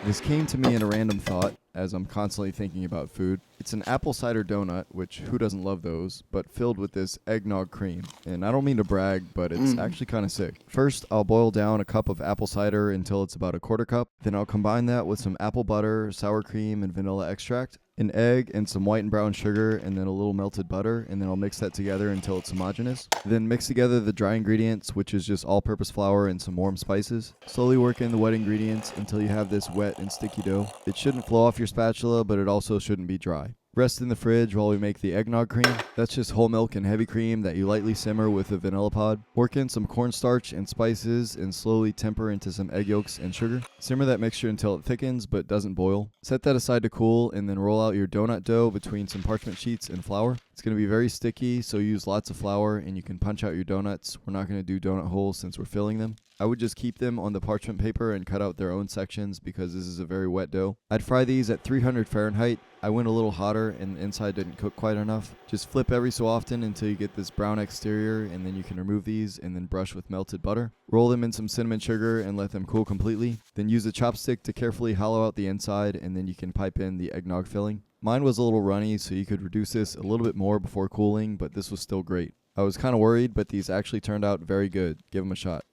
This came to me in a random thought, as I'm constantly thinking about food. It's an apple cider donut, which who doesn't love those, but filled with this eggnog cream. And I don't mean to brag, but it's actually kind of sick. First, I'll boil down a cup of apple cider until it's about a quarter cup. Then I'll combine that with some apple butter, sour cream, and vanilla extract, an egg, and some white and brown sugar, and then a little melted butter, and then I'll mix that together until it's homogeneous. Then mix together the dry ingredients, which is just all-purpose flour and some warm spices. Slowly work in the wet ingredients until you have this wet and sticky dough. It shouldn't flow off your spatula, but it also shouldn't be dry. Rest in the fridge while we make the eggnog cream. That's just whole milk and heavy cream that you lightly simmer with a vanilla pod. Work in some cornstarch and spices and slowly temper into some egg yolks and sugar. Simmer that mixture until it thickens but doesn't boil. Set that aside to cool and then roll out your donut dough between some parchment sheets and flour. It's going to be very sticky, so use lots of flour and you can punch out your donuts. We're not going to do donut holes since we're filling them. I would just keep them on the parchment paper and cut out their own sections because this is a very wet dough. I'd fry these at 300 Fahrenheit. I went a little hotter and the inside didn't cook quite enough. Just flip every so often until you get this brown exterior, and then you can remove these and then brush with melted butter. Roll them in some cinnamon sugar and let them cool completely. Then use a chopstick to carefully hollow out the inside, and then you can pipe in the eggnog filling. Mine was a little runny, so you could reduce this a little bit more before cooling, but this was still great. I was kind of worried, but these actually turned out very good. Give them a shot.